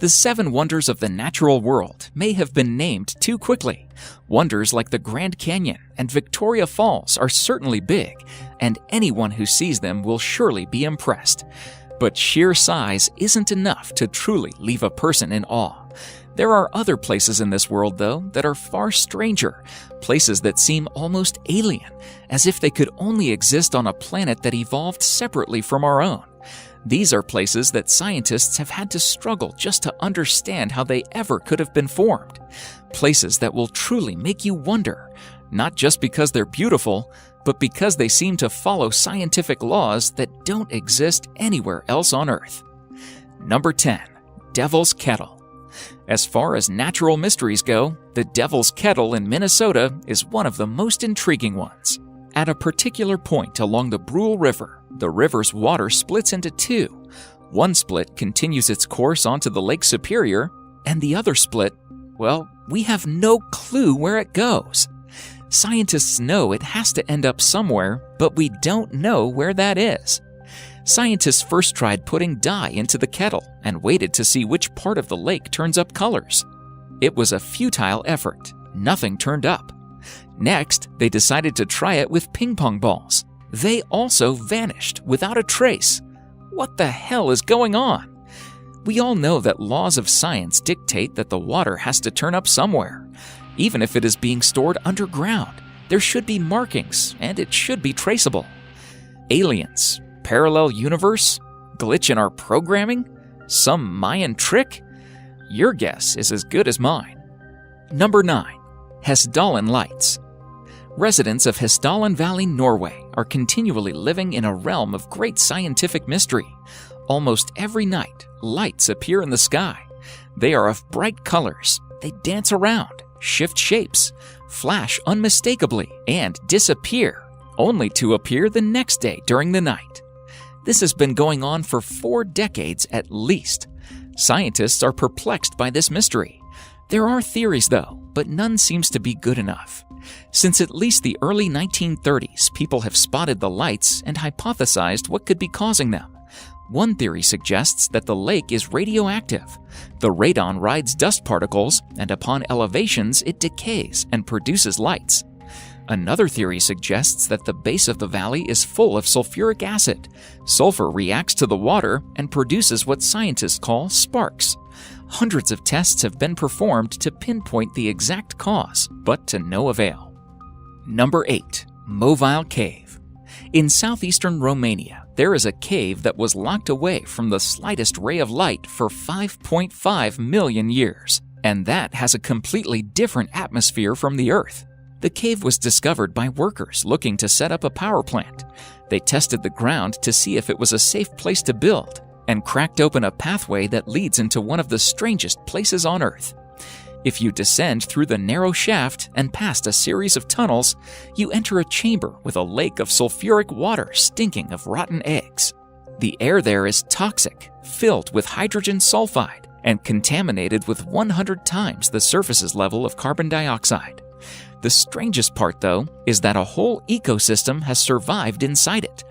The 7 wonders of the natural world may have been named too quickly. Wonders like the Grand Canyon and Victoria Falls are certainly big, and anyone who sees them will surely be impressed. But sheer size isn't enough to truly leave a person in awe. There are other places in this world, though, that are far stranger, places that seem almost alien, as if they could only exist on a planet that evolved separately from our own. These are places that scientists have had to struggle just to understand how they ever could have been formed. Places that will truly make you wonder, not just because they're beautiful, but because they seem to follow scientific laws that don't exist anywhere else on Earth. Number 10. Devil's Kettle. As far as natural mysteries go, the Devil's Kettle in Minnesota is one of the most intriguing ones. At a particular point along the Brule River, the river's water splits into 2. One split continues its course onto the Lake Superior, and the other split, well, we have no clue where it goes. Scientists know it has to end up somewhere, but we don't know where that is. Scientists first tried putting dye into the kettle and waited to see which part of the lake turns up colors. It was a futile effort. Nothing turned up. Next, they decided to try it with ping pong balls. They also vanished without a trace. What the hell is going on? We all know that laws of science dictate that the water has to turn up somewhere. Even if it is being stored underground, there should be markings and it should be traceable. Aliens? Parallel universe? Glitch in our programming? Some Mayan trick? Your guess is as good as mine. Number 9. Hasdal Lights. Residents of Hasdal Valley, Norway, are continually living in a realm of great scientific mystery. Almost every night, lights appear in the sky. They are of bright colors. They dance around, shift shapes, flash unmistakably, and disappear, only to appear the next day during the night. This has been going on for 4 decades at least. Scientists are perplexed by this mystery. There are theories, though, but none seems to be good enough. Since at least the early 1930s, people have spotted the lights and hypothesized what could be causing them. One theory suggests that the lake is radioactive. The radon rides dust particles, and upon elevations, it decays and produces lights. Another theory suggests that the base of the valley is full of sulfuric acid. Sulfur reacts to the water and produces what scientists call sparks. Hundreds of tests have been performed to pinpoint the exact cause, but to no avail. Number 8. Movile Cave. In southeastern Romania, there is a cave that was locked away from the slightest ray of light for 5.5 million years, and that has a completely different atmosphere from the Earth. The cave was discovered by workers looking to set up a power plant. They tested the ground to see if it was a safe place to build, and cracked open a pathway that leads into one of the strangest places on Earth. If you descend through the narrow shaft and past a series of tunnels, you enter a chamber with a lake of sulfuric water stinking of rotten eggs. The air there is toxic, filled with hydrogen sulfide, and contaminated with 100 times the surface's level of carbon dioxide. The strangest part, though, is that a whole ecosystem has survived inside it.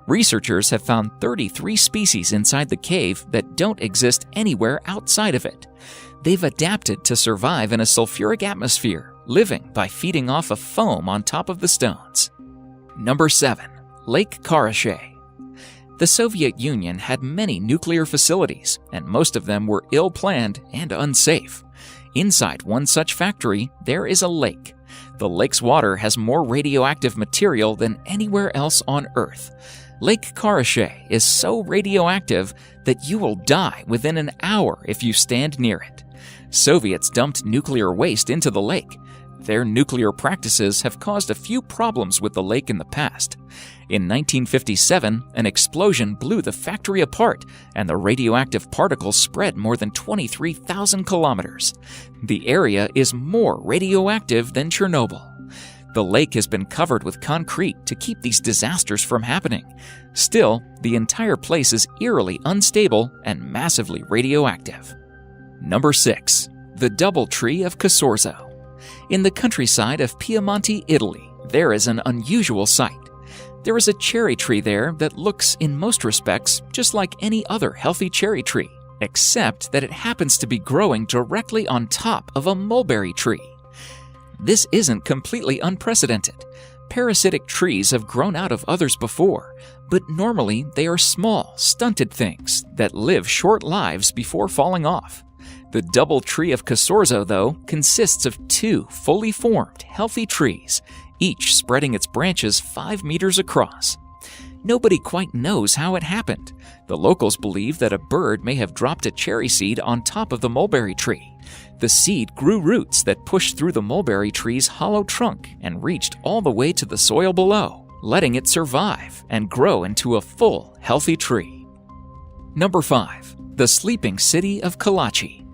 Researchers have found 33 species inside the cave that don't exist anywhere outside of it. They've adapted to survive in a sulfuric atmosphere, living by feeding off of foam on top of the stones. Number 7. Lake Karachay. The Soviet Union had many nuclear facilities, and most of them were ill-planned and unsafe. Inside one such factory, there is a lake. The lake's water has more radioactive material than anywhere else on Earth. Lake Karachay is so radioactive that you will die within an hour if you stand near it. Soviets dumped nuclear waste into the lake. Their nuclear practices have caused a few problems with the lake in the past. In 1957, an explosion blew the factory apart, and the radioactive particles spread more than 23,000 kilometers. The area is more radioactive than Chernobyl. The lake has been covered with concrete to keep these disasters from happening. Still, the entire place is eerily unstable and massively radioactive. Number 6. The Doubletree of Casorzo. In the countryside of Piemonte, Italy, there is an unusual sight. There is a cherry tree there that looks, in most respects, just like any other healthy cherry tree, except that it happens to be growing directly on top of a mulberry tree. This isn't completely unprecedented. Parasitic trees have grown out of others before, but normally they are small, stunted things that live short lives before falling off. The double tree of Casorzo, though, consists of 2 fully formed, healthy trees, each spreading its branches 5 meters across. Nobody quite knows how it happened. The locals believe that a bird may have dropped a cherry seed on top of the mulberry tree. The seed grew roots that pushed through the mulberry tree's hollow trunk and reached all the way to the soil below, letting it survive and grow into a full, healthy tree. Number 5. The sleeping city of Karachay.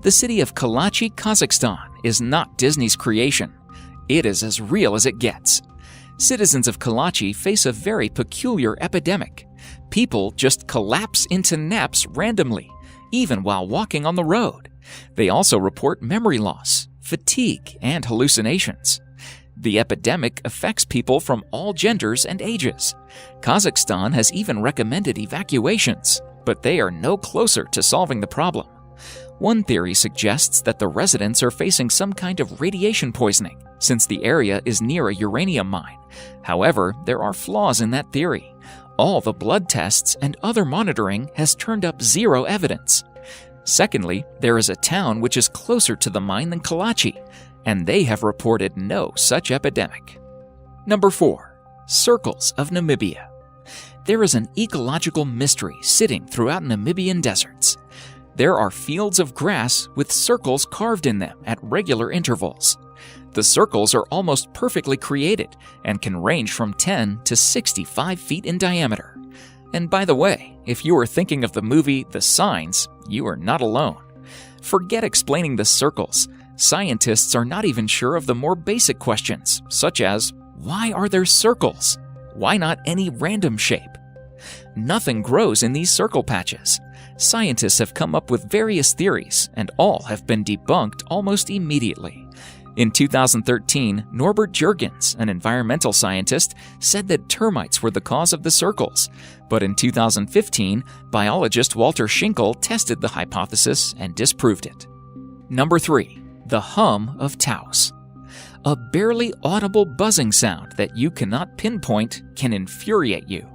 The city of Karachay, Kazakhstan, is not Disney's creation. It is as real as it gets. Citizens of Karachay face a very peculiar epidemic. People just collapse into naps randomly, even while walking on the road. They also report memory loss, fatigue, and hallucinations. The epidemic affects people from all genders and ages. Kazakhstan has even recommended evacuations, but they are no closer to solving the problem. One theory suggests that the residents are facing some kind of radiation poisoning, since the area is near a uranium mine. However, there are flaws in that theory. All the blood tests and other monitoring has turned up zero evidence. Secondly, there is a town which is closer to the mine than Karachay, and they have reported no such epidemic. Number 4. Circles of Namibia. There is an ecological mystery sitting throughout Namibian deserts. There are fields of grass with circles carved in them at regular intervals. The circles are almost perfectly created and can range from 10 to 65 feet in diameter. And by the way, if you are thinking of the movie The Signs, you are not alone. Forget explaining the circles. Scientists are not even sure of the more basic questions, such as, why are there circles? Why not any random shape? Nothing grows in these circle patches. Scientists have come up with various theories, and all have been debunked almost immediately. In 2013, Norbert Jurgens, an environmental scientist, said that termites were the cause of the circles. But in 2015, biologist Walter Schinkel tested the hypothesis and disproved it. Number 3. The Hum of Taos. A barely audible buzzing sound that you cannot pinpoint can infuriate you.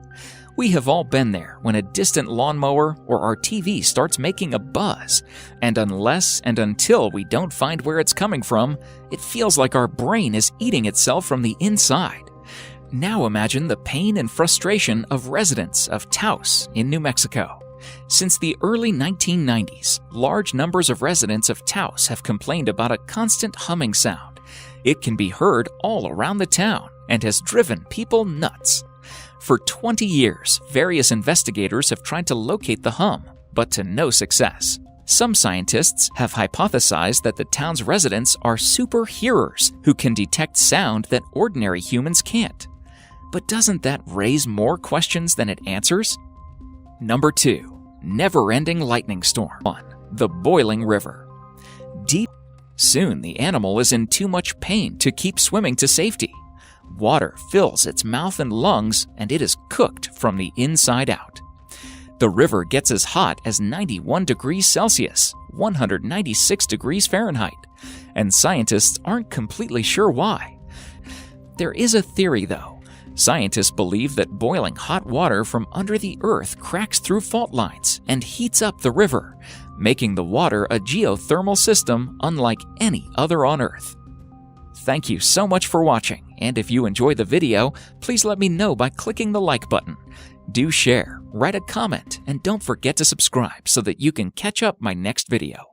We have all been there when a distant lawnmower or our TV starts making a buzz, and unless and until we don't find where it's coming from, it feels like our brain is eating itself from the inside. Now imagine the pain and frustration of residents of Taos in New Mexico. Since the early 1990s, large numbers of residents of Taos have complained about a constant humming sound. It can be heard all around the town and has driven people nuts. For 20 years, various investigators have tried to locate the hum, but to no success. Some scientists have hypothesized that the town's residents are super hearers who can detect sound that ordinary humans can't. But doesn't that raise more questions than it answers? Number 2. Neverending lightning storm. 1. The boiling river. Soon the animal is in too much pain to keep swimming to safety. Water fills its mouth and lungs, and it is cooked from the inside out. The river gets as hot as 91 degrees Celsius, 196 degrees Fahrenheit, and scientists aren't completely sure why. There is a theory, though. Scientists believe that boiling hot water from under the earth cracks through fault lines and heats up the river, making the water a geothermal system unlike any other on Earth. Thank you so much for watching, and if you enjoyed the video, please let me know by clicking the like button. Do share, write a comment, and don't forget to subscribe so that you can catch up my next video.